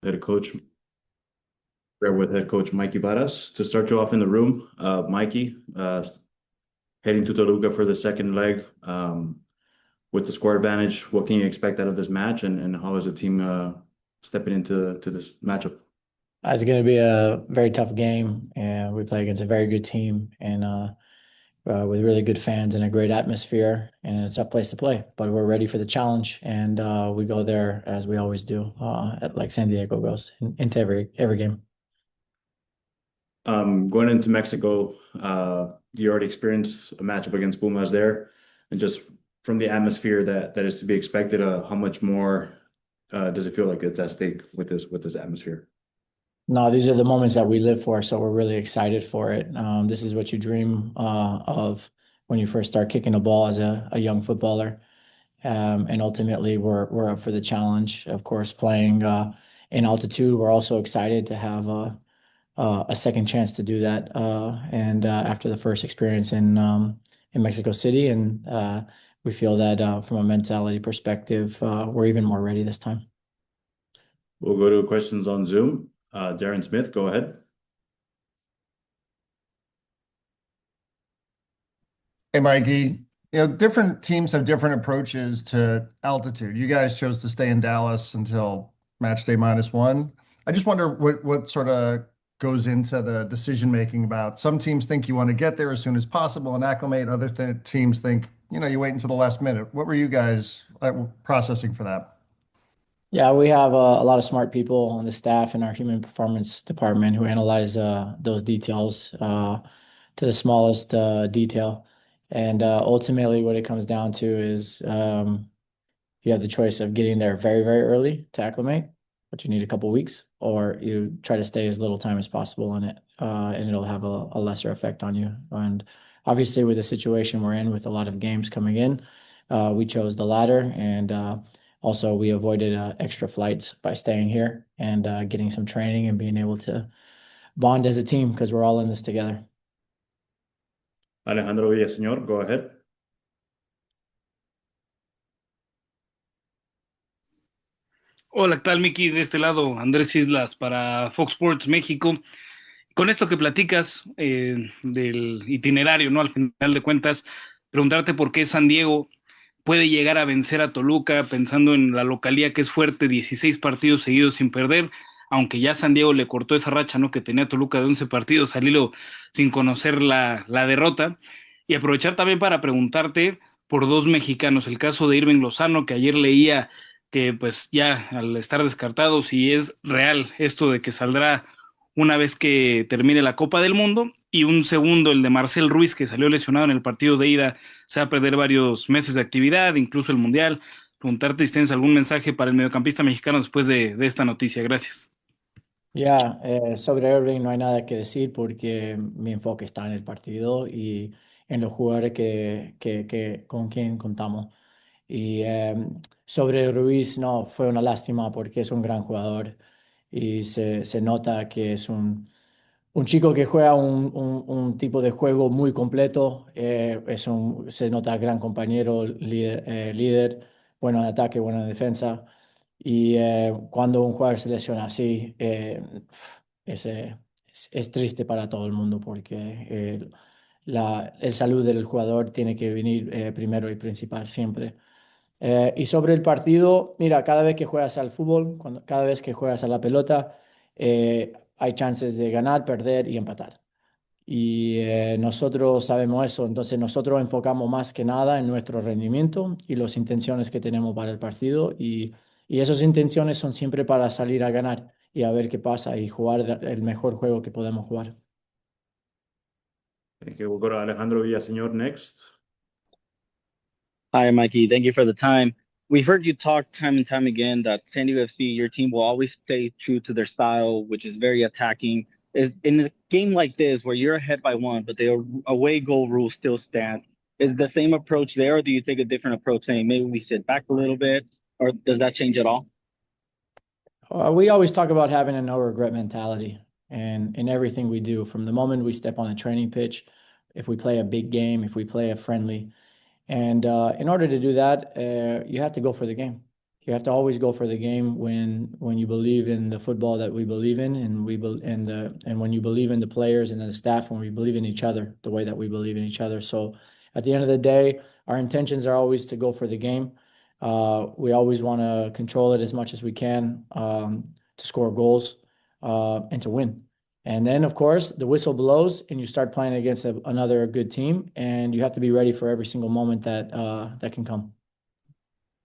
head coach. We're with head coach Mikey Varas. To start you off in the room, Mikey, heading to Toluca for the second leg with the score advantage. What can you expect out of this match, and how is the team stepping into this matchup? It's going to be a very tough game, and we play against a very good team and with really good fans and a great atmosphere, and it's a tough place to play. But we're ready for the challenge, and we go there as we always do, like San Diego goes into every game. Going into Mexico, you already experienced a matchup against Pumas there, and just from the atmosphere that is to be expected, how much more does it feel like it's at stake with this atmosphere? No, these are the moments that we live for, so we're really excited for it. This is what you dream of when you first start kicking a ball as a young footballer. And ultimately, we're up for the challenge. Of course, playing in altitude, we're also excited to have a second chance to do that. And after the first experience in Mexico City, and we feel that from a mentality perspective, we're even more ready this time. We'll go to questions on Zoom. Darren Smith, go ahead. Hey, Mikey. Different teams have different approaches to altitude. You guys chose to stay in Dallas until match day -1. I just wonder what sort of goes into the decision making about some teams think you want to get there as soon as possible and acclimate. Other teams think, you wait until the last minute. What were you guys processing for that? Yeah, we have a lot of smart people on the staff in our human performance department who analyze those details to the smallest detail. And ultimately, what it comes down to is you have the choice of getting there very, very early to acclimate, but you need a couple weeks, or you try to stay as little time as possible in it, and it'll have a lesser effect on you. And obviously, with the situation we're in, with a lot of games coming in, we chose the latter, and also we avoided extra flights by staying here and getting some training and being able to bond as a team because we're all in this together. Alejandro Villaseñor, go ahead. Hola, ¿qué tal, Miki? De este lado, Andrés Islas para Fox Sports México. Con esto que platicas del itinerario, ¿no? Al final de cuentas, preguntarte por qué San Diego puede llegar a vencer a Toluca pensando en la localía que es fuerte, 16 partidos seguidos sin perder, aunque ya San Diego le cortó esa racha, ¿no? Que tenía Toluca de 11 partidos al hilo sin conocer la derrota. Y aprovechar también para preguntarte por dos mexicanos, el caso de Irving Lozano, que ayer leía que pues ya al estar descartado, si es real esto de que saldrá una vez que termine la Copa del Mundo, y un segundo, el de Marcel Ruiz, que salió lesionado en el partido de ida, se va a perder varios meses de actividad, incluso el Mundial. Preguntarte si tienes algún mensaje para el mediocampista mexicano después de esta noticia. Gracias. Ya, sobre Irving no hay nada que decir porque mi enfoque está en el partido y en los jugadores con quien contamos. Y sobre Ruiz, no, fue una lástima porque es un gran jugador y se nota que es un chico que juega un tipo de juego muy completo. Se nota gran compañero, líder, bueno en ataque, bueno en defensa. Y cuando un jugador se lesiona así, es triste para todo el mundo porque el salud del jugador tiene que venir primero y principal siempre. Y sobre el partido, mira, cada vez que juegas al fútbol, cada vez que juegas a la pelota, hay chances de ganar, perder y empatar. Y nosotros sabemos eso, entonces nosotros enfocamos más que nada en nuestro rendimiento y las intenciones que tenemos para el partido y esas intenciones son siempre para salir a ganar y a ver qué pasa y jugar el mejor juego que podemos jugar. Thank you. We'll go to Alejandro Villaseñor next. Hi, Mikey. Thank you for the time. We've heard you talk time and time again that San Diego FC, your team will always play true to their style, which is very attacking. Is in a game like this where you're ahead by one, but the away goal rule still stands. Is the same approach there, or do you take a different approach, saying maybe we sit back a little bit, or does that change at all? We always talk about having a no regret mentality and in everything we do, from the moment we step on a training pitch, if we play a big game, if we play a friendly. And in order to do that, you have to go for the game. You have to always go for the game when you believe in the football that we believe in, and when you believe in the players and the staff, when we believe in each other the way that we believe in each other. So at the end of the day, our intentions are always to go for the game. We always want to control it as much as we can, to score goals, and to win. And then, of course, the whistle blows and you start playing against another good team, and you have to be ready for every single moment that can come.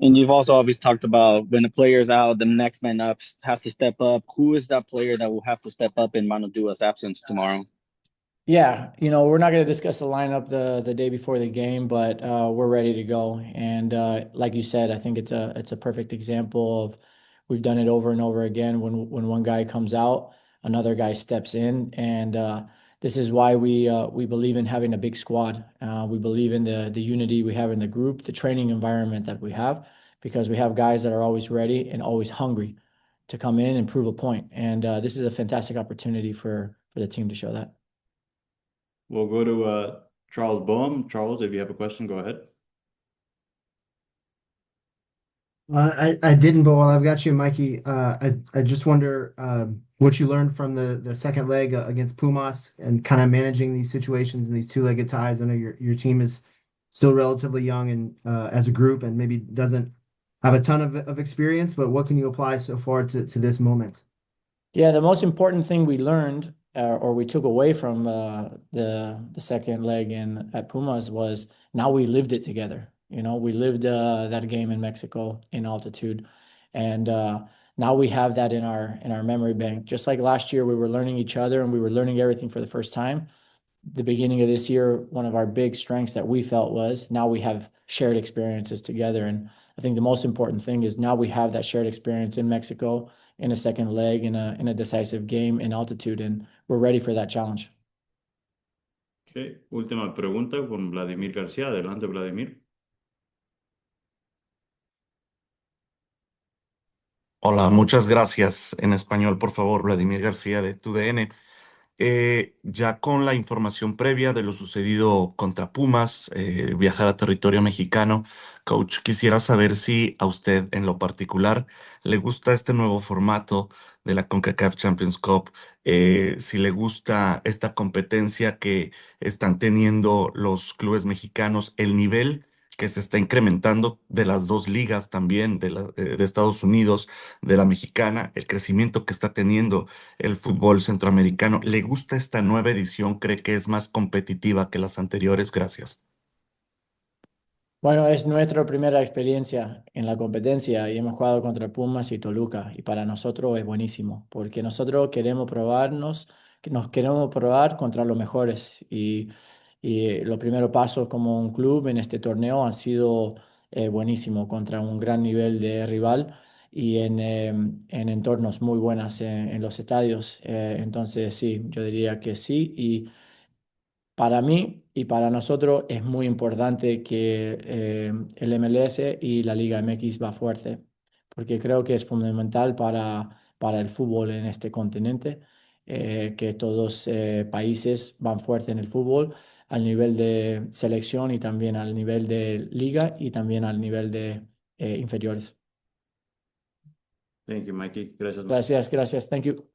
And you've also always talked about when a player's out, the next man up has to step up. Who is that player that will have to step up in Manu Dua's absence tomorrow? Yeah, we're not going to discuss the lineup the day before the game, but we're ready to go. And like you said, I think it's a perfect example of we've done it over and over again. When one guy comes out, another guy steps in, and this is why we believe in having a big squad. We believe in the unity we have in the group, the training environment that we have, because we have guys that are always ready and always hungry to come in and prove a point. And this is a fantastic opportunity for the team to show that. We'll go to Charles Boehm. Charles, if you have a question, go ahead. I didn't, but while I've got you, Mikey, I just wonder what you learned from the second leg against Pumas and kind of managing these situations and these two-legged ties. I know your team is still relatively young and as a group and maybe doesn't have a ton of experience, but what can you apply so far to this moment? Yeah, the most important thing we learned or we took away from the second leg at Pumas was now we lived it together. We lived that game in Mexico in altitude, and now we have that in our memory bank. Just like last year, we were learning each other and we were learning everything for the first time. The beginning of this year, one of our big strengths that we felt was now we have shared experiences together. And I think the most important thing is now we have that shared experience in Mexico in a second leg in a decisive game in altitude, and we're ready for that challenge. Okay, última pregunta con Vladimir García. Adelante, Vladimir. Hola, muchas gracias. En español, por favor, Vladimir García de TUDN. Ya con la información previa de lo sucedido contra Pumas, viajar a territorio mexicano, coach, quisiera saber si a usted en lo particular le gusta este nuevo formato de la Concacaf Champions Cup, si le gusta esta competencia que están teniendo los clubes mexicanos, el nivel que se está incrementando de las dos ligas también, de Estados Unidos, de la mexicana, el crecimiento que está teniendo el fútbol centroamericano. ¿Le gusta esta nueva edición? ¿Cree que es más competitiva que las anteriores? Gracias. Bueno, es nuestra primera experiencia en la competencia y hemos jugado contra Pumas y Toluca, y para nosotros es buenísimo porque nosotros queremos probarnos, que nos queremos probar contra los mejores, y los primeros pasos como un club en este torneo han sido buenísimo contra un gran nivel de rival y en entornos muy buenos en los estadios. Entonces sí, yo diría que sí. Y para mí y para nosotros es muy importante que el MLS y la Liga MX va fuerte, porque creo que es fundamental para el fútbol en este continente, que todos países van fuerte en el fútbol, al nivel de selección y también al nivel de liga y también al nivel de inferiores. Thank you, Mikey. Gracias. Gracias, gracias. Thank you.